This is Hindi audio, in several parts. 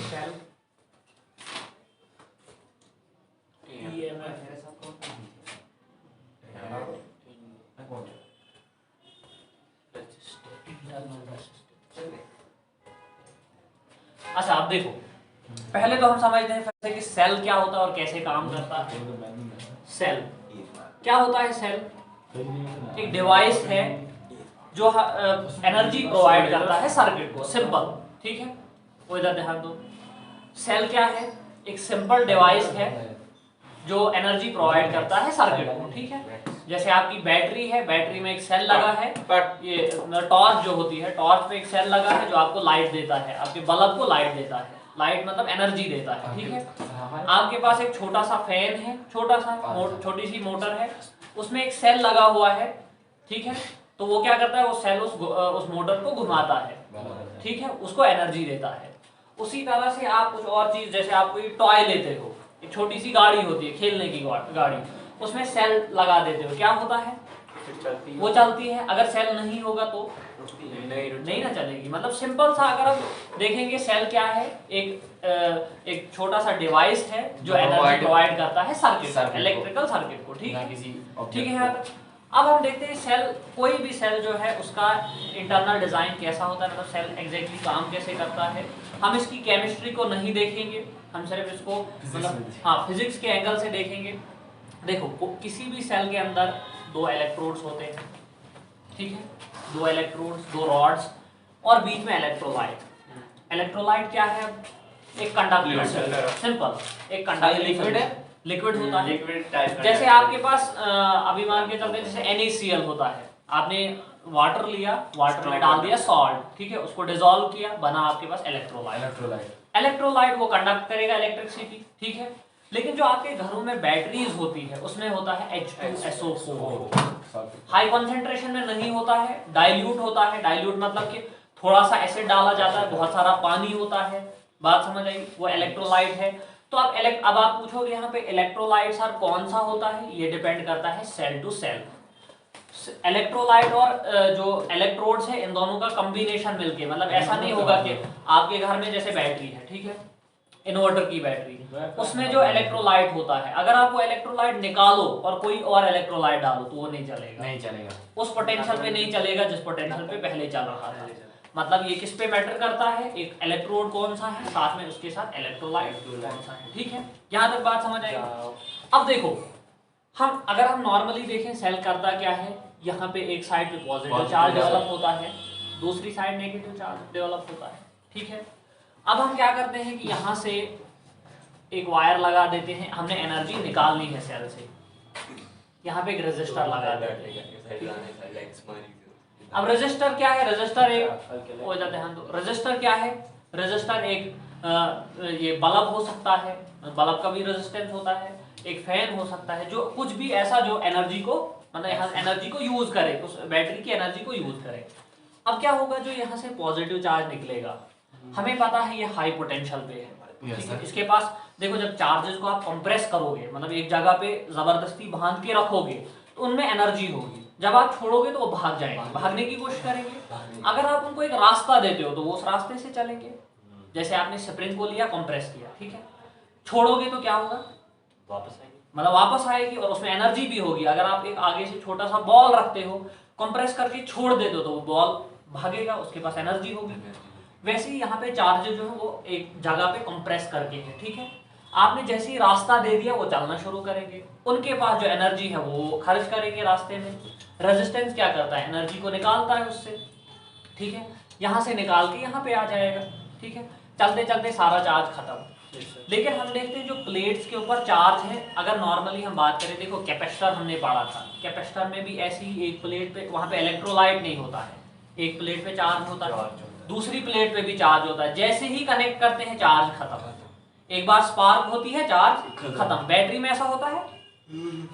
सेल ईएमएफ अच्छा आप देखो, पहले तो हम समझते हैं कि सेल क्या होता है और कैसे काम करता है। सेल क्या होता है? सेल एक डिवाइस है जो एनर्जी प्रोवाइड करता है सर्किट को, सिंपल, ठीक है। वो इधर ध्यान दो, सेल क्या है? एक सिंपल डिवाइस है जो एनर्जी प्रोवाइड करता है सर्किट को, ठीक है। जैसे आपकी बैटरी है, बैटरी में एक सेल लगा है, ये टॉर्च जो होती है, टॉर्च पे एक सेल लगा है जो आपको लाइट देता है, आपके बल्ब को लाइट देता है, लाइट मतलब एनर्जी देता है, ठीक है। आपके पास एक छोटा सा फैन है, छोटी सी मोटर है, उसमें एक सेल लगा हुआ है, ठीक है। तो वो क्या करता है? वो सेल उस मोटर को घुमाता है, ठीक है, उसको एनर्जी देता है। उसी तरह से आप कुछ और चीज, जैसे आप कोई टॉय लेते हो, एक छोटी सी गाड़ी होती है, खेलने की गाड़ी, उसमें सेल लगा देते हो, क्या होता है? वो चलती है। अगर सेल नहीं होगा तो नहीं ना चलेगी। मतलब सिंपल सा अगर हम देखेंगे, सेल क्या है? एक छोटा सा डिवाइस है जो एनर्जी प्रोवाइड करता है सर्किट, इलेक्ट्रिकल सर्किट को, ठीक है, ठीक है। यहाँ तक अब हम देखते हैं सेल, कोई भी सेल जो है उसका इंटरनल डिजाइन कैसा होता है, मतलब सेल एग्जैक्टली काम कैसे करता है। हम इसकी केमिस्ट्री को नहीं देखेंगे, हम सिर्फ इसको मतलब हाँ फिजिक्स के एंगल से देखेंगे। देखो, किसी भी सेल के अंदर दो इलेक्ट्रोड्स होते हैं, ठीक है, दो इलेक्ट्रोड्स, दो रॉड्स और बीच में इलेक्ट्रोलाइट। इलेक्ट्रोलाइट क्या है? एक कंडक्टर, सिंपल, एक कंडक्टर, लिक्विड है, लिक्विड होता है। जैसे आपके पास अभी मान के चलते हैं, जैसे NaCl होता है, आपने वाटर लिया, वाटर में डाल दिया सॉल्ट, ठीक है, उसको डिसॉल्व किया, बना आपके पास इलेक्ट्रोलाइट। इलेक्ट्रोलाइट वो कंडक्ट करेगा इलेक्ट्रिसिटी, ठीक है। लेकिन जो आपके घरों में बैटरीज होती है उसमें होता है H2SO4, हाई कंसेंट्रेशन में नहीं होता है, डाइल्यूट होता है। डाइल्यूट मतलब कि थोड़ा सा एसिड डाला जाता है, बहुत सारा पानी होता है, बात समझ आई? वो इलेक्ट्रोलाइट है। तो अब आप पूछोगे यहाँ पे इलेक्ट्रोलाइट सर कौन सा होता है? ये डिपेंड करता है सेल टू सेल। इलेक्ट्रोलाइट और जो इलेक्ट्रोड्स है, इन दोनों का कॉम्बिनेशन मिलके, मतलब ऐसा नहीं होगा कि आपके घर में जैसे बैटरी है, ठीक है, इन्वर्टर की बैटरी, उसमें जो इलेक्ट्रोलाइट होता है, अगर आप वो इलेक्ट्रोलाइट निकालो और कोई और इलेक्ट्रोलाइट डालो तो वो नहीं चलेगा, उस पोटेंशियल पे नहीं चलेगा जिस पोटेंशियल पे पहले चल रहा था। मतलब ये किस पे मैटर करता है? एक इलेक्ट्रोड कौन सा है, साथ में उसके साथ इलेक्ट्रोलाइट कौन सा है, ठीक है। यहाँ तक बात समझ आएगी। अब देखो, अगर हम नॉर्मली देखें, सेल करता क्या है? यहाँ पे एक साइड पे पॉजिटिव चार्ज डेवलप होता है, दूसरी साइड नेगेटिव चार्ज डेवलप होता है, ठीक है। अब हम क्या करते हैं कि यहाँ से एक वायर लगा देते हैं, हमने एनर्जी निकालनी है सेल से, यहाँ पे एक रेजिस्टर लगा देते हैं। अब रेजिस्टर क्या है? रेजिस्टर एक हो जाते हैं, रेजिस्टर क्या है? रेजिस्टर एक ये बल्ब हो सकता है, बल्ब का भी रेजिस्टेंस होता है, एक फैन हो सकता है, जो कुछ भी ऐसा जो एनर्जी को, मतलब यहाँ एनर्जी को यूज करे, उस बैटरी की एनर्जी को यूज करे। अब क्या होगा? जो यहाँ से पॉजिटिव चार्ज निकलेगा, हमें पता है ये हाई पोटेंशियल पे है, इसके पास देखो, जब चार्जेस को आप कंप्रेस करोगे, मतलब एक जगह पे जबरदस्ती बांध के रखोगे तो उनमें एनर्जी होगी, जब आप छोड़ोगे तो वो भाग जाएंगे, भागने की कोशिश करेंगे। अगर आप उनको एक रास्ता देते हो तो वो उस रास्ते से चलेंगे। जैसे आपने स्प्रिंग को लिया, कंप्रेस किया, ठीक है, छोड़ोगे तो क्या होगा? वापस आएगी, मतलब वापस आएगी और उसमें एनर्जी भी होगी। अगर आप एक आगे से छोटा सा बॉल रखते हो, कंप्रेस करके छोड़ देते हो तो वो बॉल भागेगा, उसके पास एनर्जी होगी। वैसे ही यहाँ पे चार्जेस जो है वो एक जगह पे कंप्रेस करके है, ठीक है। आपने जैसे ही रास्ता दे दिया वो चलना शुरू करेंगे, उनके पास जो एनर्जी है वो खर्च करेंगे रास्ते में। रेजिस्टेंस क्या करता है? एनर्जी को निकालता है उससे, ठीक है, यहाँ से निकाल के यहाँ पे आ जाएगा, ठीक है। चलते चलते सारा चार्ज खत्म। लेकिन हम देखते हैं जो प्लेट्स के ऊपर चार्ज है, अगर नॉर्मली हम बात करें, देखो कैपेसिटर हमने पढ़ा था, कैपेसिटर में भी ऐसी ही एक प्लेट पे, वहाँ पे इलेक्ट्रोलाइट नहीं होता है, एक प्लेट पे चार्ज होता है, दूसरी प्लेट पे भी चार्ज होता है, जैसे ही कनेक्ट करते हैं चार्ज खत्म, एक बार स्पार्क होती है चार्ज खत्म। बैटरी में ऐसा होता है।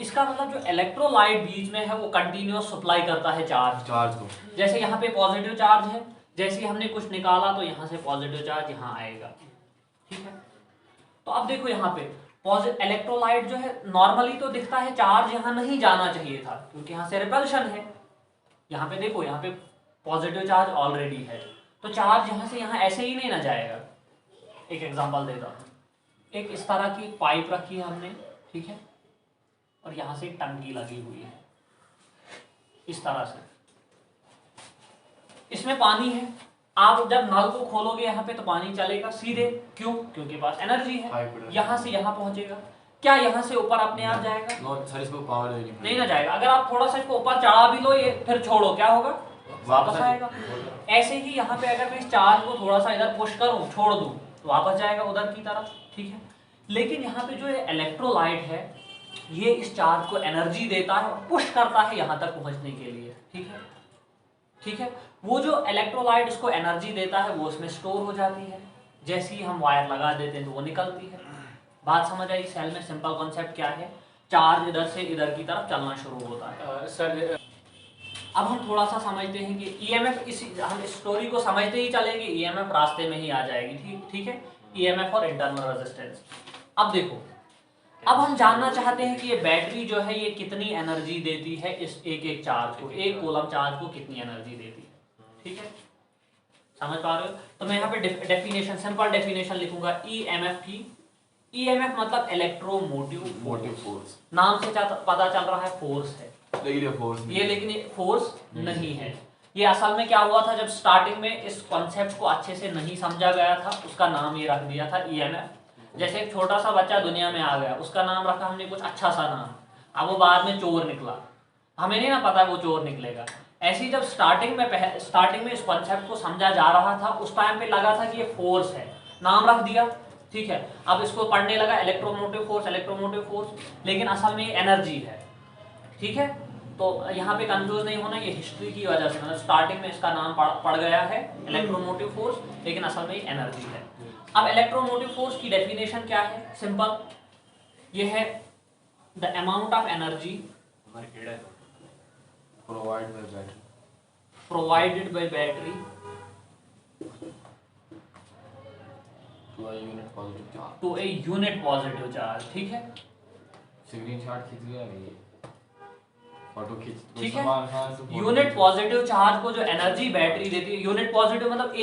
इसका मतलब जो इलेक्ट्रोलाइट बीच में है वो कंटिन्यूअस सप्लाई करता है चार्ज को। जैसे यहाँ पे पॉजिटिव चार्ज है, जैसे ही हमने कुछ निकाला तो यहाँ से पॉजिटिव चार्ज यहाँ आएगा, ठीक है। तो अब देखो यहाँ पे इलेक्ट्रोलाइट जो है नॉर्मली तो दिखता है चार्ज यहाँ नहीं जाना चाहिए था, क्योंकि यहाँ से रिपल्शन है। यहाँ पे देखो, यहाँ पे पॉजिटिव चार्ज ऑलरेडी है, तो चार्ज यहाँ से यहाँ ऐसे ही नहीं ना जाएगा, एक एग्जांपल देता हूँ। एक इस तरह की पाइप रखी है हमने, ठीक है, और यहाँ से एक टंकी लगी हुई है इस तरह से, इसमें पानी है। आप जब नल को खोलोगे यहाँ पे तो पानी चलेगा सीधे, क्यों? क्योंकि पास एनर्जी है, यहाँ से यहाँ पहुंचेगा। क्या यहाँ से ऊपर अपने आप जाएगा? सर इसको पावर नहीं ना जाएगा। अगर आप थोड़ा सा इसको ऊपर चढ़ा भी लो, ये फिर छोड़ो, क्या होगा? वापस आएगा। ऐसे ही यहाँ पे अगर मैं इस चार्ज को थोड़ा सा इधर पुश करूँ, छोड़ दूँ, तो वापस जाएगा उधर की तरफ, ठीक है। लेकिन यहाँ पे जो इलेक्ट्रोलाइट है, ये इस चार्ज को एनर्जी देता है और पुश करता है यहाँ तक पहुँचने के लिए, ठीक है, ठीक है। वो जो इलेक्ट्रोलाइट इसको एनर्जी देता है वो इसमें स्टोर हो जाती है, जैसे ही हम वायर लगा देते हैं तो वो निकलती है। बात समझ आई? सेल में सिंपल कॉन्सेप्ट क्या है, चार्ज इधर से इधर की तरफ चलना शुरू होता है। सर अब हम थोड़ा सा समझते हैं कि ईएमएफ, हम इस स्टोरी को समझते ही चलेंगे, ईएमएफ रास्ते में ही आ जाएगी, ठीक ठीक है। ईएमएफ और इंटरनल रेजिस्टेंस। अब देखो, अब हम जानना चाहते हैं कि ये बैटरी जो है ये कितनी एनर्जी देती है इस एक एक चार्ज को, एक कूलम चार्ज को कितनी एनर्जी देती है, ठीक है। समझ पा रहे हो? तो मैं यहाँ पे डेफिनेशन, सिंपल डेफिनेशन लिखूंगा ईएमएफ की। ईएमएफ मतलब इलेक्ट्रोमोटिव फोर्स। नाम से पता चल रहा है फोर्स है, लेकिन ये फोर्स नहीं है। ये असल में क्या हुआ था, जब स्टार्टिंग में इस कॉन्सेप्ट को अच्छे से नहीं समझा गया था, उसका नाम ये रख दिया था ईएमएफ। जैसे एक छोटा सा बच्चा दुनिया में आ गया, उसका नाम रखा हमने कुछ अच्छा सा नाम, अब वो बाद में चोर निकला, हमें नहीं ना पता वो चोर निकलेगा। ऐसे ही जब स्टार्टिंग में इस कॉन्सेप्ट को समझा जा रहा था, उस टाइम पे लगा था कि ये फोर्स है, नाम रख दिया, ठीक है। अब इसको पढ़ने लगा इलेक्ट्रोमोटिव फोर्स, लेकिन असल में एनर्जी है, ठीक है। तो यहाँ पे कंफ्यूज नहीं होना, ये हिस्ट्री की वजह से, मतलब स्टार्टिंग में इसका नाम पड़ गया है इलेक्ट्रोमोटिव फोर्स, लेकिन असल में एनर्जी है। अब इलेक्ट्रोमोटिव फोर्स की डेफिनेशन क्या है? सिंपल, ये है the amount of energy provided by battery to a unit positive charge, ठीक है। स्क्रीनशॉट खींच लिया ये, फोटो खींच, ठीक है। यूनिट पॉजिटिव चार्ज को जो एनर्जी बैटरी देती है, यूनिट पॉजिटिव मतलब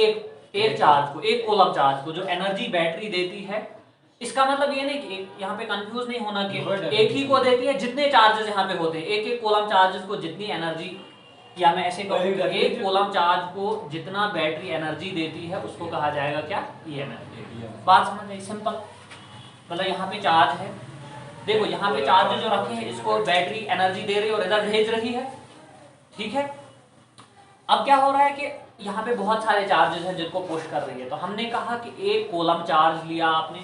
एक चार्ज को, एक कूलम चार्ज को जो एनर्जी बैटरी देती है, इसका मतलब ये नहीं कि यहाँ पे कंफ्यूज नहीं होना कि एक ही को देती है, जितने चार्जेस यहाँ पे होते हैं, एक एक कूलम चार्जेस को जितनी एनर्जी, या मैं ऐसे कहूँगा एक कूलम चार्ज को जितना बैटरी एनर्जी देती है उसको कहा जाएगा क्या? ईएमएफ। बात समझ आई? सिंपल, मतलब यहाँ पे चार्ज है, देखो यहाँ पे चार्ज जो रखे हैं इसको बैटरी एनर्जी दे रही है और इधर भेज रही है, ठीक है। अब क्या हो रहा है कि यहाँ पे बहुत सारे चार्जेस हैं जिनको पुश कर रही है, तो हमने कहा कि एक कूलम चार्ज लिया आपने,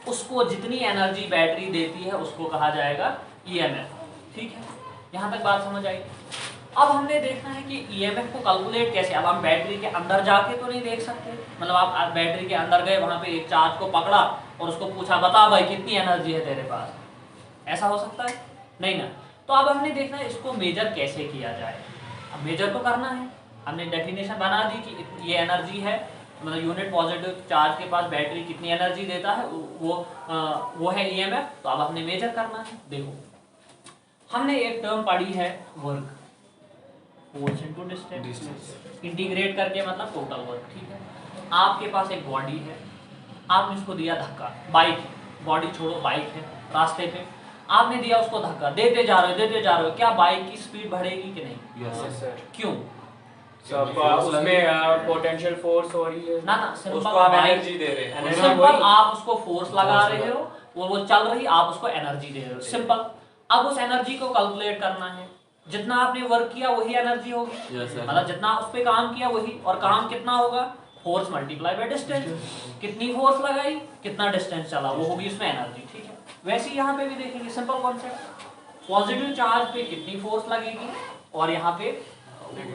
उसको जितनी एनर्जी बैटरी देती है उसको कहा जाएगा ईएमएफ, ठीक है। यहाँ तक बात समझ आई? अब हमने देखना है कि ईएमएफ को कैलकुलेट कैसे। अब हम बैटरी के अंदर जाके तो नहीं देख सकते, मतलब आप बैटरी के अंदर गए, वहाँ पे एक चार्ज को पकड़ा और उसको पूछा बता भाई कितनी एनर्जी है तेरे पास, ऐसा हो सकता है? नहीं ना। तो अब हमने देखना है इसको मेजर कैसे किया जाए। अब मेजर तो करना है, हमने डेफिनेशन बना दी कि ये एनर्जी है, मतलब यूनिट पॉजिटिव चार्ज के पास बैटरी कितनी एनर्जी देता है वो है ईएमएफ। तो अब हमने मेजर करना है। देखो, हमने एक टर्म पढ़ी है work, force into distance, integrate करके मतलब टोटल वर्क, ठीक है। आपके पास एक बॉडी है, आपने उसको दिया धक्का, बाइक, बॉडी छोड़ो, बाइक है, रास्ते पे आपने दिया उसको धक्का, देते जा रहे हो, क्या बाइक की स्पीड बढ़ेगी कि नहीं? Yes sir. क्यों? उसमें पोटेंशियल फोर्स हो रही है ना, सिंपल उसको आप एनर्जी दे रहे हैं, सिंपल आप उसको फोर्स लगा रहे हो, वो चल रही, आप उसको एनर्जी दे रहे हो, सिंपल। अब उस एनर्जी को कैलकुलेट करना है, जितना आपने वर्क किया वही एनर्जी होगी, मतलब जितना उस पे काम किया वही, और काम कितना होगा? फोर्स मल्टीप्लाई बाय डिस्टेंस, कितनी फोर्स लगाई कितना डिस्टेंस चला, वो होगी उसमें एनर्जी, ठीक है। वैसे ही यहाँ पे भी देखेंगे, सिंपल कॉन्सेप्ट, पॉजिटिव चार्ज पे कितनी फोर्स लगेगी और यहाँ पे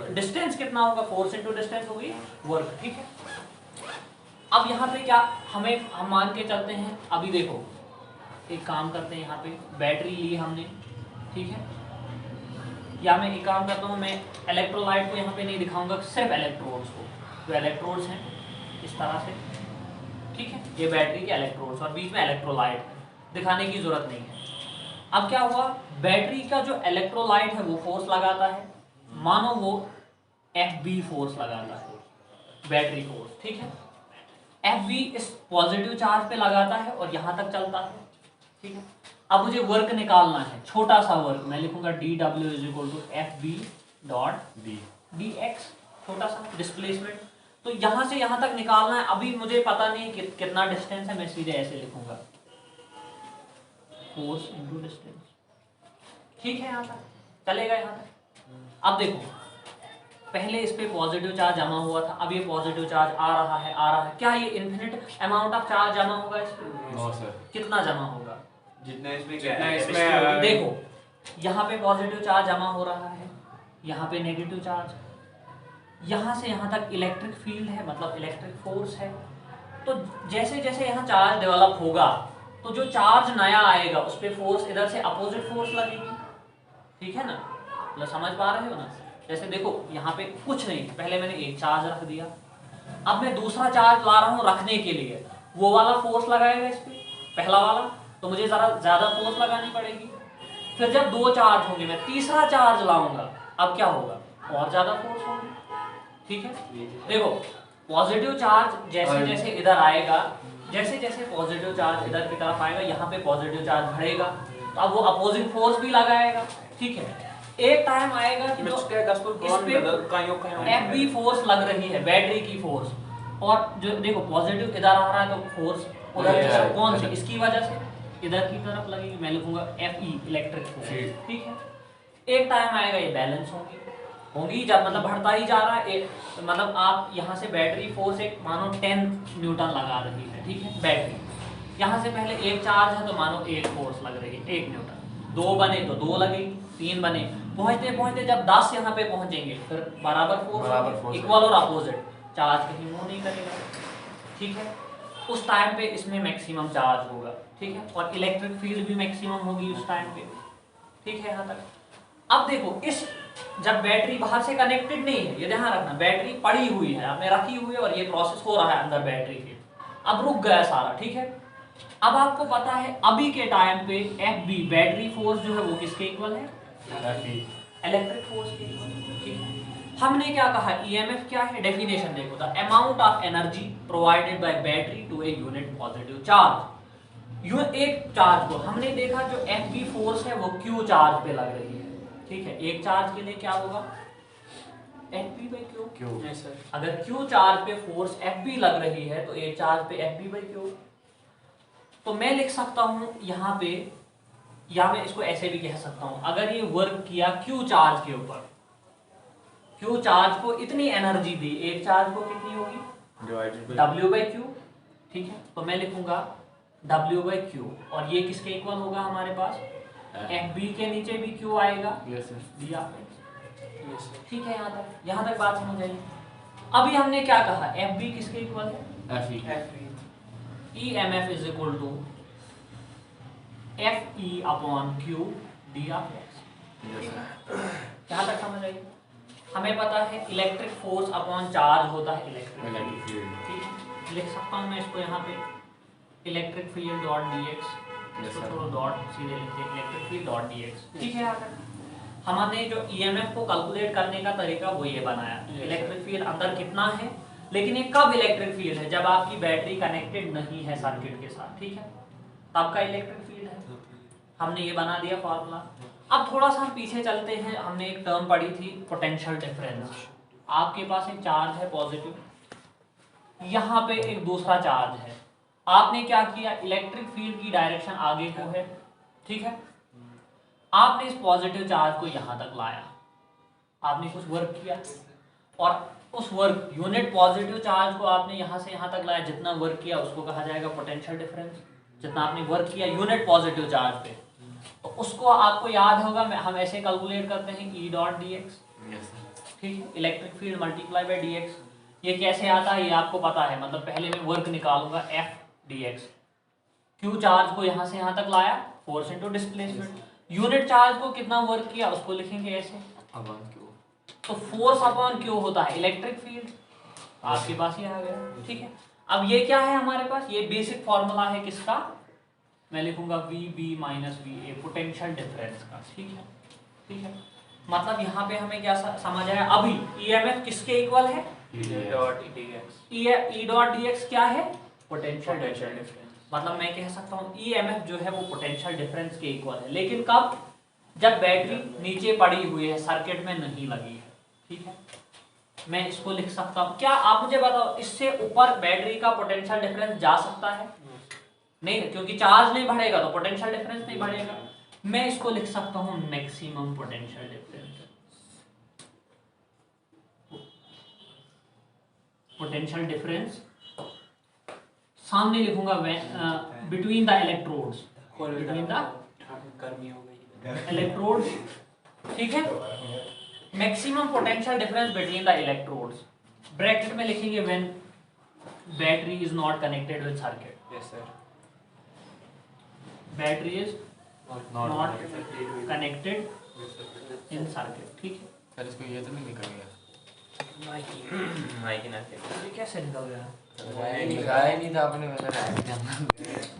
डिस्टेंस कितना होगा, फोर्स इनटू डिस्टेंस होगी वर्क, ठीक है। अब यहाँ पे क्या हम मान के चलते हैं, अभी देखो एक काम करते हैं, यहाँ पे बैटरी ली हमने, ठीक है, या मैं एक काम करता हूँ, मैं इलेक्ट्रोलाइट को यहाँ पे नहीं दिखाऊंगा, सिर्फ इलेक्ट्रोड्स को, जो इलेक्ट्रोड्स हैं इस तरह से, ठीक है, ये बैटरी के इलेक्ट्रोड्स और बीच में इलेक्ट्रोलाइट दिखाने की जरूरत नहीं है। अब क्या हुआ, बैटरी का जो इलेक्ट्रोलाइट है वो फोर्स लगाता है, मानो वो FB फोर्स लगाता है, बैटरी फोर्स, ठीक है। एफ बी इस पॉजिटिव चार्ज पे लगाता है और यहाँ तक चलता है, ठीक है। अब मुझे वर्क निकालना है, छोटा सा वर्क, मैं लिखूंगा D W is equal to F B dot D X, छोटा सा डिस्प्लेसमेंट। तो यहाँ से यहाँ तक निकालना है, अभी मुझे पता नहीं कितना डिस्टेंस है, मैं सीधे ऐसे लिखूंगा फोर्स इनटू डिस्टेंस, ठीक है, यहाँ तक चलेगा यहाँ तक। अब देखो पहले इस पे पॉजिटिव चार्ज जमा हुआ था, अब ये पॉजिटिव चार्ज आ रहा है, क्या ये इन्फिनिट अमाउंट ऑफ चार्ज जमा होगा इस पे? नो सर, कितना जमा होगा? जितना इसमें देखो यहाँ पे पॉजिटिव चार्ज जमा हो रहा है, यहाँ पे नेगेटिव चार्ज, यहाँ से यहाँ तक इलेक्ट्रिक फील्ड है, मतलब इलेक्ट्रिक फोर्स है। तो जैसे जैसे यहाँ चार्ज डेवलप होगा तो जो चार्ज नया आएगा उस पर फोर्स इधर से अपोजिट फोर्स लगेगी, ठीक है ना, मतलब समझ पा रहे हो ना। जैसे देखो यहाँ पे कुछ नहीं, पहले मैंने एक चार्ज रख दिया, अब मैं दूसरा चार्ज ला रहा हूँ रखने के लिए, वो वाला फोर्स लगाएगा इस पे, पहला वाला, तो मुझे जरा ज्यादा फोर्स लगानी पड़ेगी। फिर जब दो चार्ज होंगे मैं तीसरा चार्ज लाऊंगा, अब क्या होगा, और ज्यादा फोर्स होगी, ठीक है। देखो पॉजिटिव चार्ज जैसे जैसे इधर आएगा, जैसे जैसे पॉजिटिव चार्ज इधर की तरफ आएगा, यहाँ पे पॉजिटिव चार्ज बढ़ेगा, तो अब वो अपोजिंग फोर्स भी लगाएगा, ठीक है। एक टाइम आएगा कि एफ बी फोर्स लग रही है, बैटरी की फोर्स, और जो देखो पॉजिटिव इधर आ रहा है तो फोर्स उधर कौन सी, इसकी वजह से इधर की तरफ लगेगी, मैं लिखूंगा एफ ई इलेक्ट्रिक फोर्स, ठीक है। एक टाइम आएगा ये बैलेंस होंगी जब मतलब बढ़ता ही जा रहा है, मतलब आप यहाँ से बैटरी फोर्स एक मानो 10 न्यूटन लगा रही है, ठीक है, बैटरी यहाँ से पहले एक चार्ज है तो मानो एक फोर्स लग रही है 1 न्यूटन, 2 बने तो 2 लगेगी, 3 बने, पहुंचते पहुंचते जब 10 यहाँ पे पहुंचेंगे फिर बराबर फोर्स, इक्वल और अपोजिट, चार्ज कहीं मूव नहीं करेगा, ठीक है। उस टाइम पे इसमें मैक्सिमम चार्ज होगा, ठीक है, और इलेक्ट्रिक फील्ड भी मैक्सिमम होगी उस टाइम पे, ठीक है यहाँ तक। अब देखो इस जब बैटरी बाहर से कनेक्टेड नहीं है, ये ध्यान रखना, बैटरी पड़ी हुई है, आपने रखी हुई है और ये प्रोसेस हो रहा है अंदर बैटरी के, अब रुक गया सारा, ठीक है। अब आपको पता है अभी के टाइम पे एफ बी बैटरी फोर्स जो है वो किसके इक्वल है, इलेक्ट्रिक फोर्स के इक्वल, ठीक है। हमने क्या कहा, ईएमएफ क्या है, डेफिनेशन देखो, the amount of energy provided by battery to a unit positive charge. एक चार्ज को हमने देखा जो एफ बी फोर्स है वो क्यू चार्ज पे लग रही है, ठीक है। एक चार्ज के लिए क्या होगा, एफ बी बाई क्यू, अगर क्यू चार्ज पे फोर्स एफ बी लग रही है तो एक चार्ज पे एफ बी बाई क्यू। तो मैं लिख सकता हूं यहाँ पे, या मैं इसको ऐसे भी कह सकता हूं, अगर ये वर्क किया क्यू चार्ज के ऊपर, क्यू चार्ज को इतनी एनर्जी दी, एक चार्ज को कितनी होगी, डब्ल्यू बाई क्यू, ठीक है। तो मैं लिखूंगा डब्ल्यू बाई क्यू, और ये किसके इक्वल होगा हमारे पास, एफ बी के नीचे भी क्यू आएगा, डी ऑफ एक्स, ठीक है। यहाँ तक बात समझ आई। अभी हमने क्या कहा, एफ बी किसके इक्वल है, F E, EMF is equal to F E upon Q D of X, यहाँ तक समझ आई। हमें पता है इलेक्ट्रिक फोर्स अपॉन चार्ज होता है इलेक्ट्रिक फील्ड, ठीक है। लिख सकता हूँ मैं इसको यहाँ पे, electric field dot D x, इसको छोड़ो डॉट, सीधे लिखते हैं electric field dot D x, ठीक है। यहाँ तक हमने जो EMF को कैलकुलेट करने का तरीका वो ये बनाया, इलेक्ट्रिक फील्ड अंदर कितना है, लेकिन ये कब इलेक्ट्रिक फील्ड है, जब आपकी बैटरी कनेक्टेड नहीं है सर्किट के साथ, ठीक है, तब का इलेक्ट्रिक फील्ड है। हमने ये बना दिया फॉर्मूला। अब थोड़ा सा हम पीछे चलते हैं, हमने एक टर्म पढ़ी थी पोटेंशियल डिफरेंस। आपके पास एक चार्ज है पॉजिटिव, यहाँ पे एक दूसरा चार्ज है, आपने क्या किया, इलेक्ट्रिक फील्ड की डायरेक्शन आगे को है, ठीक है। आपने इस पॉजिटिव चार्ज को यहाँ तक लाया, आपने कुछ वर्क किया, और उस वर्क यूनिट पॉजिटिव चार्ज को आपने यहाँ से यहाँ तक लाया, जितना वर्क किया उसको कहा जाएगा पोटेंशियल डिफरेंस, जितना आपने वर्क किया यूनिट पॉजिटिव चार्ज पे। तो उसको आपको याद होगा, हम ऐसे कैलकुलेट करते हैं ई डॉट डी एक्स, ठीक है, electric field multiply by D x. ये कैसे आता है ये आपको पता है, मतलब पहले मैं वर्क निकालूंगा F D x, Q charge को यहाँ से यहाँ तक लाया, force into displacement, unit charge को कितना वर्क किया उसको लिखेंगे ऐसे, तो फोर्स अपॉन क्यू होता है इलेक्ट्रिक फील्ड, आपके पास ये आ गया, ठीक है। अब ये क्या है हमारे पास, ये बेसिक फॉर्मूला है किसका, मैं लिखूंगा V B minus V A, potential difference का, ठीक है, ठीक है। मतलब यहाँ पे हमें क्या समझ आया, अभी ईएमएफ किसके इक्वल है, dot dx E dot dx क्या है? Potential potential difference. difference मतलब मैं कह सकता हूँ ईएमएफ जो है वो पोटेंशियल डिफरेंस के इक्वल है, लेकिन कब? जब बैटरी नीचे पड़ी हुई है, सर्किट में नहीं लगी है। ठीक है, मैं इसको लिख सकता हूँ। क्या आप मुझे बताओ, इससे ऊपर बैटरी का पोटेंशियल डिफरेंस जा सकता है? नहीं, क्योंकि चार्ज नहीं बढ़ेगा तो पोटेंशियल डिफरेंस नहीं बढ़ेगा। मैं इसको लिख सकता हूँ maximum potential difference. Potential difference सामने लिखूंगा between the electrodes, between the गर्मी हो गई इलेक्ट्रोड्स। ठीक है, maximum potential difference between the electrodes, bracket में लिखेंगे when battery is not connected with circuit. Yes sir battery is Not not connected. Connected in circuit. ठीक है, सर इसको ये तो नहीं निकल गया? माइक ना के ये कैसे निकल गया? लगाया ही नहीं था आपने, वैसे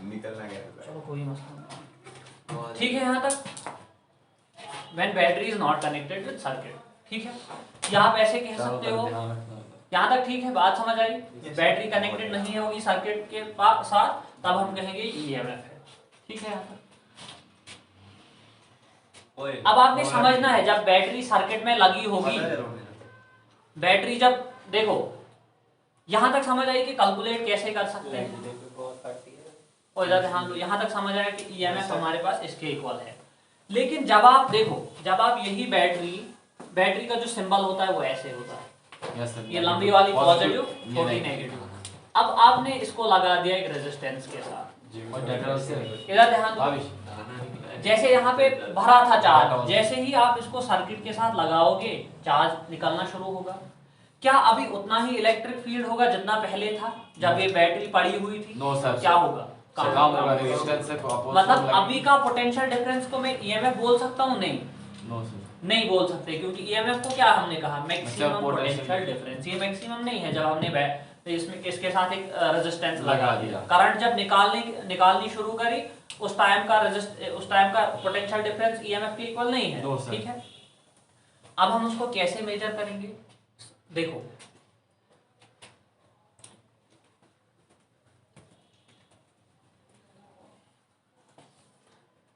निकलना गया चलो कोई मसला नहीं। ठीक है, यहाँ तक when battery is not connected with circuit. ठीक है, या आप ऐसे कह सकते हो, यहाँ तक ठीक है, बात समझ आई? बैटरी कनेक्टेड नहीं होगी सर्किट के साथ, तब हम कहेंगे ईएमएफ है। ठीक है, यहाँ तक। अब आपने समझना है, जब बैटरी सर्किट में लगी होगी, बैटरी जब देखो यहाँ तक समझ आई कि कैलकुलेट कैसे कर सकते हैं, और इधर ध्यान दो, यहाँ तक समझ आया कि ईएमएफ हमारे पास इसके इक्वल है। लेकिन जब आप देखो, जब आप यही बैटरी का जो सिंबल होता है वो ऐसे होता है, ये लंबी वाली पॉजिटिव, छोटी नेगेटिव। अब आपने इसको लगा दिया एक रेजिस्टेंस के साथ, इधर ध्यान दो, जैसे यहाँ पे भरा था चार्ज, जैसे ही आप इसको सर्किट के साथ लगाओगे चार्ज निकलना शुरू होगा। क्या अभी उतना ही इलेक्ट्रिक फील्ड होगा जितना पहले था जब ये बैटरी पड़ी हुई थी? No sir. क्या होगा? कम होगा, रेजिस्टेंस से मतलब अभी का पोटेंशियल डिफरेंस को मैं ईएमएफ बोल सकता हूँ? नहीं, नो सर, नहीं बोल सकते, क्योंकि ईएमएफ को क्या हमने कहा? Maximum potential potential difference. ये मैक्सिमम नहीं है। जब हमने इसमें इसके साथ एक रेजिस्टेंस लगा लगा दिया, दिया। करंट जब निकालनी शुरू करी, उस टाइम का पोटेंशियल डिफरेंस ईएमएफ के इक्वल नहीं है। No, sir. ठीक है, अब हम उसको कैसे मेजर करेंगे? देखो,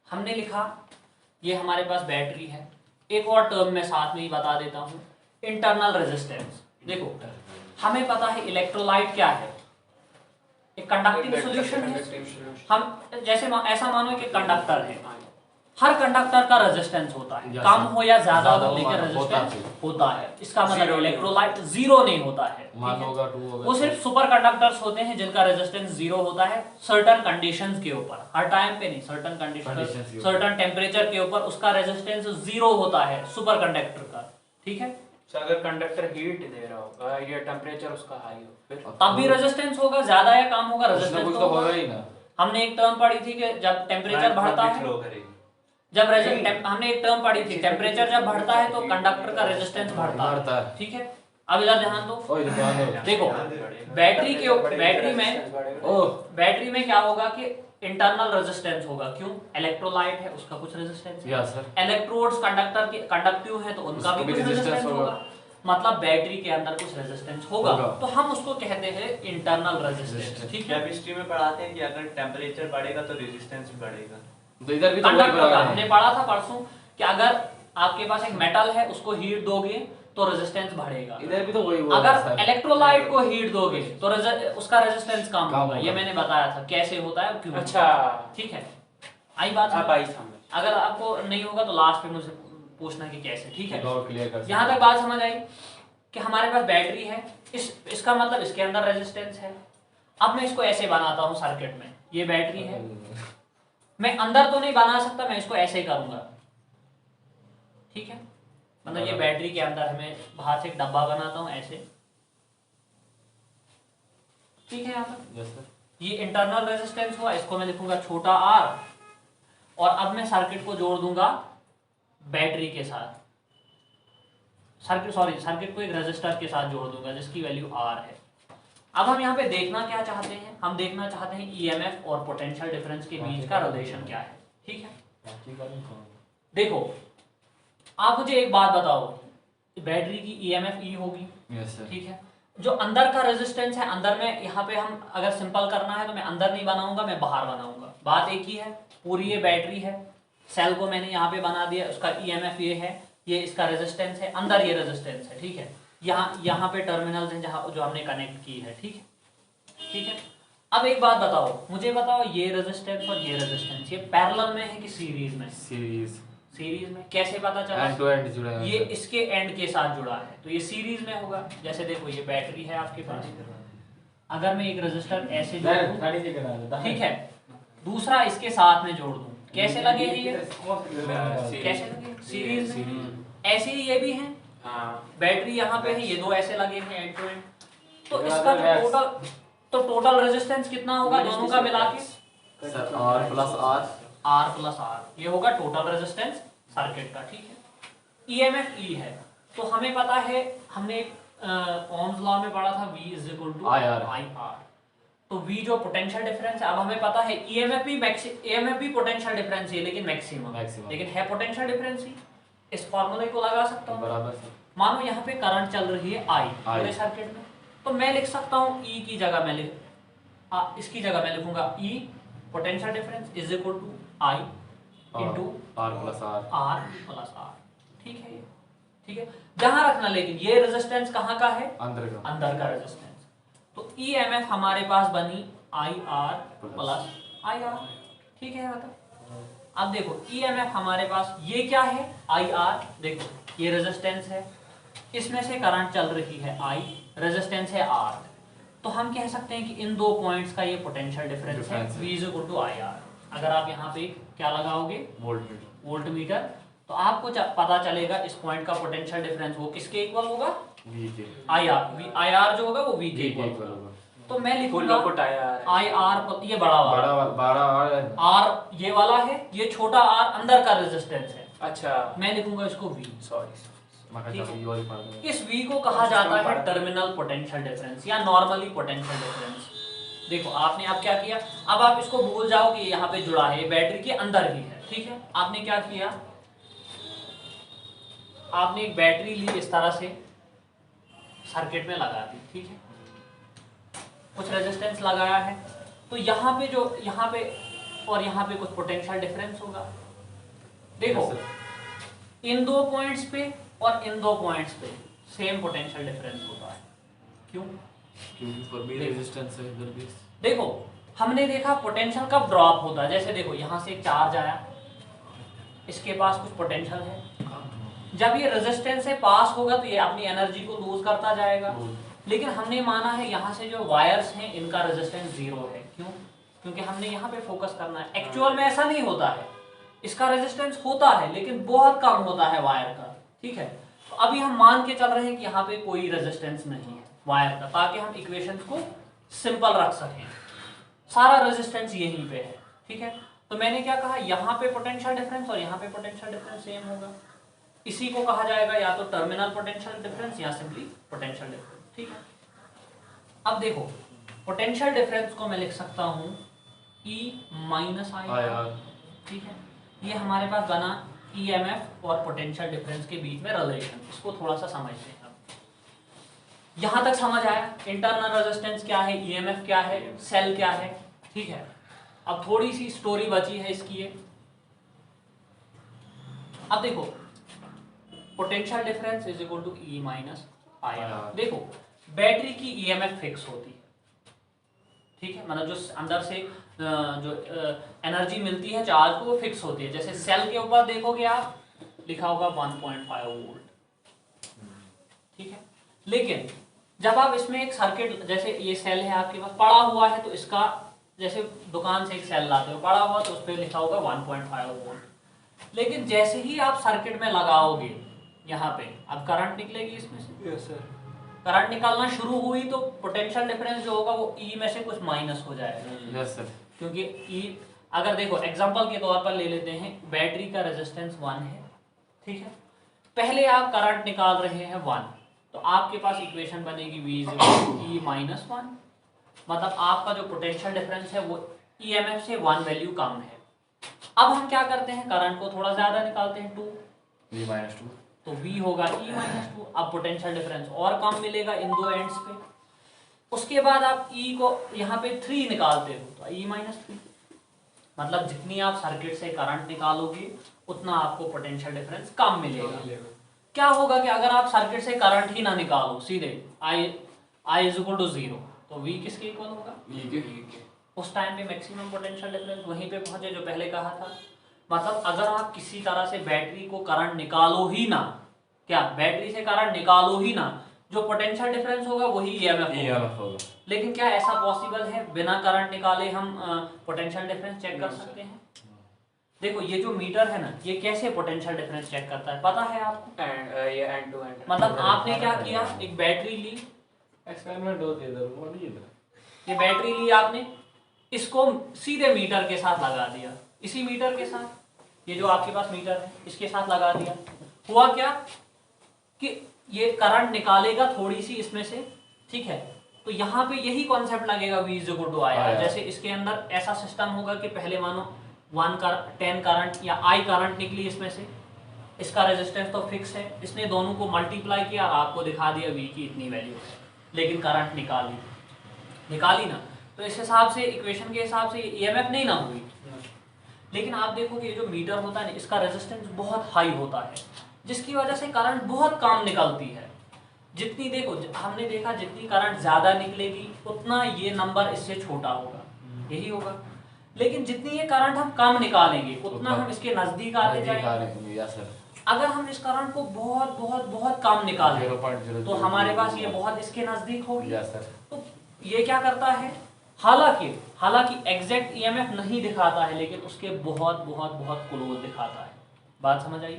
हमने लिखा ये हमारे पास बैटरी है। एक और टर्म में साथ में ही बता देता हूं, इंटरनल रेजिस्टेंस। देखो, हमें पता है इलेक्ट्रोलाइट क्या है, एक कंडक्टिंग सॉल्यूशन है। हम जैसे ऐसा मानो कि कंडक्टर है, हर कंडक्टर का रेजिस्टेंस होता है, Yes, कम sir. हो या ज्यादा हो, ज्यादा लेकिन होता रेजिस्टेंस है। होता है। इसका मतलब Zero नहीं इलेक्ट्रोलाइट जीरो नहीं होता है। मान ठीक है? होगा 2 होगा, वो सिर्फ सुपर कंडक्टर्स होते हैं जिनका रेजिस्टेंस जीरो होता है, सर्टेन कंडीशंस के ऊपर, हर टाइम पे नहीं, सर्टेन Conditions कंडीशंस, के ऊपर। सर्टेन टेम्परेचर के ऊपर उसका रेजिस्टेंस जीरो होता है सुपर कंडक्टर का। ठीक है, अगर कंडक्टर हीट दे रहा होगा या टेम्परेचर उसका हाई हो, फिर तब भी रेजिस्टेंस होगा, ज्यादा या कम होगा, कुछ ना रेजिस्टेंस कुछ तो तो होगा। होगा ही ना। हमने एक टर्म पढ़ी थी कि जब टेम्परेचर बढ़ता है, हमने एक टर्म पढ़ी थी, टेम्परेचर जब बढ़ता है तो कंडक्टर का रेजिस्टेंस बढ़ता बढ़ता है। है। ठीक है, अब इधर ध्यान दो, ओए ध्यान दो। देखो बैटरी में क्या होगा कि इंटरनल रेजिस्टेंस होगा। क्यों? इलेक्ट्रोलाइट है, उसका कुछ रेजिस्टेंस है। यस सर, इलेक्ट्रोड्स कंडक्टर के कंडक्टिव है तो उनका उसका भी भी कुछ resistance रेजिस्टेंस होगा। होगा। मतलब बैटरी के अंदर कुछ रेजिस्टेंस होगा, होगा। तो हम उसको कहते हैं इंटरनल रेजिस्टेंस। ठीक है, केमिस्ट्री में पढ़ाते हैं कि अगर टेम्परेचर बढ़ेगा तो रेजिस्टेंस भी बढ़ेगा। तो इधर भी तो वही कंडक्टर का बराबर हमने है। पढ़ा था परसों कि अगर आपके पास एक मेटल है, उसको हीट दोगे तो रेजिस्टेंस बढ़ेगा। इधर भी तो वही हुआ अगर सर। इलेक्ट्रोलाइट को हीट दोगे तो उसका रेजिस्टेंस कम कम होगा। ये होगा। मैंने बताया था कैसे होता है, क्यों। अच्छा, ठीक है, आई बात आप समझ? आई समझ। अगर आपको नहीं होगा तो लास्ट में मुझे पूछना कि कैसे। ठीक है, डाउट क्लियर कर यहाँ तक बात समझ आई कि हमारे पास बैटरी है, इसका मतलब इसके अंदर रेजिस्टेंस है। अब मैं इसको ऐसे बनाता हूँ सर्किट में, ये बैटरी है, मैं अंदर तो नहीं बना सकता, मैं इसको ऐसे ही करूंगा। ठीक है, मतलब ये बैटरी के अंदर है, मैं बाहर से एक डब्बा बनाता हूँ ऐसे। ठीक है, यहाँ पर यस सर, ये इंटरनल रेजिस्टेंस हुआ, इसको मैं लिखूंगा छोटा r, और अब मैं सर्किट को जोड़ दूंगा बैटरी के साथ, सर्किट को एक रेजिस्टर के साथ जोड़ दूंगा जिसकी वैल्यू r है। अब हम यहाँ पे देखना क्या चाहते हैं? हम देखना चाहते हैं ईएमएफ और पोटेंशियल डिफरेंस के बीच का रिलेशन क्या है। ठीक है, देखो आप मुझे एक बात बताओ, बैटरी की ईएमएफ ई होगी, यस सर, ठीक है, जो अंदर का रेजिस्टेंस है, अंदर में यहाँ पे हम अगर सिंपल करना है तो मैं अंदर नहीं बनाऊंगा, मैं बाहर बनाऊंगा। बात एक ही है, पूरी ये बैटरी है, सेल को मैंने यहाँ पे बना दिया, उसका ईएमएफ ये है, ये इसका रेजिस्टेंस है, अंदर ये रेजिस्टेंस है, ठीक है। यहाँ पे टर्मिनल्स हैं जहाँ जो हमने कनेक्ट की है, ठीक है, ठीक है। अब एक बात बताओ, मुझे बताओ ये रेजिस्टेंस और ये रेजिस्टेंस ये पैरेलल में है कि सीरीज में? सीरीज में। कैसे पता चला? एंड टू एंड जुड़ा है, ये इसके एंड के साथ जुड़ा है तो ये सीरीज में होगा। जैसे देखो ये बैटरी है आपके पास, अगर मैं एक रेजिस्टर ऐसे जोड़ दूं, ठीक है, दूसरा इसके साथ में जोड़ दूं, कैसे लगे ये? कैसे लगे? सीरीज में। ऐसे ही ये भी हैं, बैटरी यहाँ पे है, ये दो ऐसे लगे हैं एंड टू एंड। तो इसका जो टोटल रेजिस्टेंस कितना होगा दोनों का मिला के? R plus R, R plus R, ये होगा टोटल रेजिस्टेंस सर्किट का, ठीक है। ईएमएफ E है, तो हमें पता है, हमने ओम्स लॉ में पढ़ा था V is equal to IR। तो V जो पोटेंशियल डिफरेंस है, अब हमें पता है ईएमएफ भी पोटेंशियल डिफरेंस है लेकिन मैक्सिमम, लेकिन है पोटेंशियल डिफरेंस ही। इस फार्मूले को लगा सकता हूँ बराबर। मानो यहाँ पे करंट चल रही है I पूरे सर्किट में, तो मैं लिख सकता हूँ E की जगह मैं इसकी जगह मैं लिखूंगा E potential difference is equal to I into R plus R, ठीक है ये, ठीक है। जहां रखना, लेकिन ये रेजिस्टेंस कहाँ का है? अंदर का रेजिस्टेंस। तो ईएमएफ हमारे पास बनी IR प्लस IR, ठीक है। मतलब अब देखो ईएमएफ हमारे पास ये क्या है? IR, देखो ये रेजिस्टेंस है, इसमें से करंट चल रही है I, रेजिस्टेंस है R, तो हम कह सकते हैं कि इन दो पॉइंट्स का ये पोटेंशियल डिफरेंस है V is equal to IR। अगर आप यहाँ पे क्या लगाओगे? वोल्ट मीटर, तो आपको पता चलेगा इस पॉइंट का पोटेंशियल डिफरेंस वो किसके इक्वल होगा? V के। IR जो होगा वो V के इक्वल होगा। तो मैं लिखूंगा IR, ये बड़ा वाला R ये वाला है, ये छोटा R अंदर का रेजिस्टेंस है, अच्छा, मैं लिखूंगा इसको V। सॉरी, इस V को कहा जाता है टर्मिनल पोटेंशियल डिफरेंस या नॉर्मली पोटेंशियल डिफरेंस। देखो आपने अब क्या किया, अब आप इसको भूल जाओ कि यहाँ पे जुड़ा है, बैटरी के अंदर ही है, ठीक है। आपने क्या किया, आपने एक बैटरी ली, इस तरह से सर्किट में लगा दी, ठीक है, कुछ रेजिस्टेंस लगाया है, तो यहाँ पे और यहाँ पे कुछ पोटेंशियल डिफरेंस होगा। देखो इन दो पॉइंट्स पे और इन दो पॉइंट्स पे सेम पोटेंशियल डिफरेंस होता है। क्यों? क्योंकि पर भी रेजिस्टेंस है इधर भी। देखो हमने देखा पोटेंशियल कब ड्रॉप होता है, जैसे देखो यहाँ से एक चार्ज आया, इसके पास कुछ पोटेंशियल है, जब ये रेजिस्टेंस से पास होगा तो ये अपनी एनर्जी को लूज करता जाएगा। लेकिन हमने माना है यहाँ से जो वायर्स हैं इनका रेजिस्टेंस 0 है। क्यों? क्योंकि हमने यहाँ पे फोकस करना है। एक्चुअल में ऐसा नहीं होता है, इसका रेजिस्टेंस होता है लेकिन बहुत कम होता है वायर का, ठीक है। तो अभी हम मान के चल रहे हैं कि यहाँ पे कोई रेजिस्टेंस नहीं है वायर का, ताकि हम इक्वेशन को सिंपल रख सकें। सारा रेजिस्टेंस यहीं पे है, ठीक है। तो मैंने क्या कहा, यहाँ पे पोटेंशियल डिफरेंस और यहाँ पे पोटेंशियल डिफरेंस सेम होगा, इसी को कहा जाएगा या तो टर्मिनल पोटेंशियल डिफरेंस या सिंपली पोटेंशियल डिफरेंस, ठीक है। अब देखो पोटेंशियल डिफरेंस को मैं लिख सकता हूँ E माइनस IR, ठीक है। ये हमारे पास बना EMF और पोटेंशियल डिफरेंस के बीच में रिलेशन। इसको थोड़ा सा समझते हैं। अब यहाँ तक समझ आया, इंटरनल रेजिस्टेंस क्या है, EMF क्या है, सेल क्या है, ठीक है। अब थोड़ी सी स्टोरी बची है इसकी ये। अब देखो potential difference is equal to E minus IR। देखो बैटरी की EMF फिक्स होती है, ठीक है, मतलब जो अंदर से जो एनर्जी मिलती है चार्ज को वो फिक्स होती है। जैसे सेल के ऊपर देखोगे आप लिखा होगा 1.5 वोल्ट, ठीक है। लेकिन जब आप इसमें एक सर्किट, जैसे ये सेल है आपके पास पड़ा हुआ है, तो इसका जैसे दुकान से एक सेल लाते हो पड़ा हुआ, तो उस पर लिखा होगा 1.5 वोल्ट। लेकिन जैसे ही आप सर्किट में लगाओगे यहाँ पे, अब करंट निकलेगी इसमें से। Yes sir. करंट निकालना शुरू हुई तो पोटेंशियल डिफरेंस जो होगा वो E में से कुछ माइनस हो जाएगा। Yes sir. क्योंकि E, अगर देखो एग्जांपल के तौर पर ले लेते हैं, बैटरी का रेजिस्टेंस 1 है, ठीक है। पहले आप करंट निकाल रहे हैं 1, तो आपके पास इक्वेशन बनेगी V इज E माइनस 1, मतलब आपका जो पोटेंशियल डिफरेंस है वो EMF से 1 वैल्यू कम है। अब हम क्या करते हैं, करंट को थोड़ा ज्यादा निकालते हैं 2, V माइनस 2, तो V होगा E माइनस 2। अब पोटेंशियल डिफरेंस और कम मिलेगा इन दो एंड्स पे। उसके बाद आप E को यहाँ पे 3 निकालते हो तो E माइनस 3, मतलब जितनी आप सर्किट से करंट निकालोगे उतना आपको पोटेंशियल डिफरेंस कम मिलेगा। क्या होगा कि अगर आप सर्किट से करंट ही ना निकालो सीधे I इज इक्वल टू 0, तो V किसके इक्वल होगा? E के। उस टाइम पे मैक्सिमम पोटेंशियल डिफरेंस वहीं पे पहुंचे जो पहले कहा था। मतलब अगर आप किसी तरह से बैटरी को करंट निकालो ही ना, क्या बैटरी से करंट निकालो ही ना, जो पोटेंशियल डिफरेंस होगा वही EMF होगा। लेकिन क्या ऐसा पॉसिबल है बिना करंट निकाले हम पोटेंशियल डिफरेंस चेक कर सकते हैं? देखो ये जो मीटर है ना, ये कैसे पोटेंशियल डिफरेंस चेक करता है पता है आपको? ये एंड टू एंड। मतलब आपने क्या किया, एक बैटरी ली, एक्सपेरिमेंट होते इधर वो नहीं इधर। ये बैटरी ली आपने, इसको सीधे मीटर के साथ लगा दिया, इसी मीटर के साथ, ये जो आपके पास मीटर है इसके साथ लगा दिया। हुआ क्या कि ये करंट निकालेगा थोड़ी सी इसमें से, ठीक है, तो यहाँ पे यही कॉन्सेप्ट लगेगा V is equal to I। जैसे इसके अंदर ऐसा सिस्टम होगा कि पहले मानो 10 करंट या I करंट निकली इसमें से, इसका रेजिस्टेंस तो फिक्स है, इसने दोनों को मल्टीप्लाई किया और आपको दिखा दिया V की इतनी वैल्यू है, लेकिन करंट निकाली ना, तो इस हिसाब से इक्वेशन के हिसाब से EMF नहीं ना हुई। लेकिन आप देखोगे ये जो मीटर होता है ना, इसका रेजिस्टेंस बहुत हाई होता है, जिसकी वजह से करंट बहुत कम निकलती है। जितनी देखो हमने देखा जितनी करंट ज्यादा निकलेगी उतना ये नंबर इससे छोटा होगा, यही होगा। लेकिन जितनी ये करंट हम कम निकालेंगे उतना हम इसके नजदीक आते जाएंगे। अगर हम इस करंट को बहुत बहुत बहुत कम निकालें तो हमारे पास ये बहुत इसके नजदीक होगी। तो ये क्या करता है, हालांकि एग्जैक्ट EMF नहीं दिखाता है, लेकिन उसके बहुत बहुत बहुत क्लोज दिखाता है। बात समझ आई?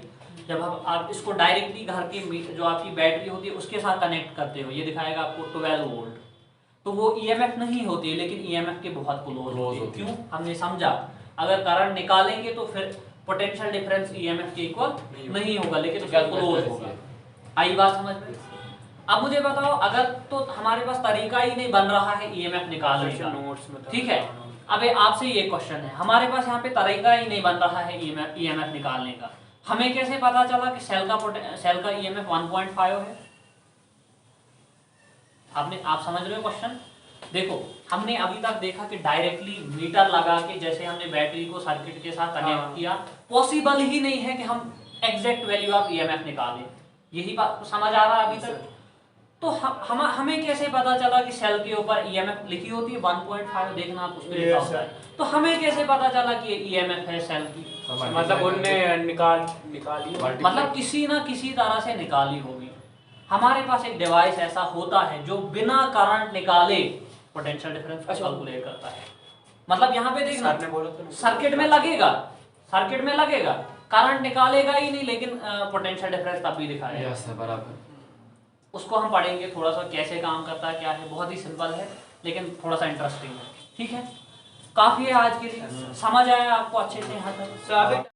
जब आप इसको डायरेक्टली घर के जो आपकी बैटरी होती है उसके साथ कनेक्ट करते हो, ये दिखाएगा आपको 12 वोल्ट, तो वो EMF नहीं होती है, लेकिन EMF के बहुत क्लोज होती है। क्यों? हमने समझा अगर करंट निकालेंगे तो फिर पोटेंशियल डिफरेंस EMF के इक्वल नहीं होगा, लेकिन उसका क्लोज होगा। आई बात समझ में? अब मुझे बताओ, अगर तो हमारे पास तरीका ही नहीं बन रहा है EMF निकालने का, ठीक है, अब आपसे ये क्वेश्चन है, हमारे पास यहाँ पे तरीका ही नहीं बन रहा है EMF निकालने का, हमें कैसे पता चला कि सेल का EMF 1.5 है? आप समझ रहे हो क्वेश्चन? देखो हमने अभी तक देखा कि डायरेक्टली मीटर लगा के जैसे हमने बैटरी को सर्किट के साथ कनेक्ट किया, पॉसिबल ही नहीं है कि हम एग्जैक्ट वैल्यू ऑफ EMF निकालें। यही बात समझ आ रहा है अभी तक? तो हमें कैसे पता चला कि सेल के ऊपर EMF लिखी होती है 1.5, देखना आप उसमें लिखा होता है, तो हमें कैसे पता चला कि ये EMF है सेल की? मतलब उनने निकाली, मतलब किसी ना किसी तरह से निकाली होगी। हमारे पास एक डिवाइस ऐसा होता है जो बिना करंट निकाले पोटेंशियल डिफरेंस को कैलकुलेट करता है। मतलब यहाँ पे देखना, सर्किट में लगेगा, करंट निकालेगा ही नहीं, लेकिन पोटेंशियल डिफरेंस तब भी दिखाएगा। बराबर। उसको हम पढ़ेंगे थोड़ा सा कैसे काम करता है, क्या है, बहुत ही सिंपल है लेकिन थोड़ा सा इंटरेस्टिंग है। ठीक है, काफी है आज के लिए। समझ आया आपको अच्छे से यहाँ तक?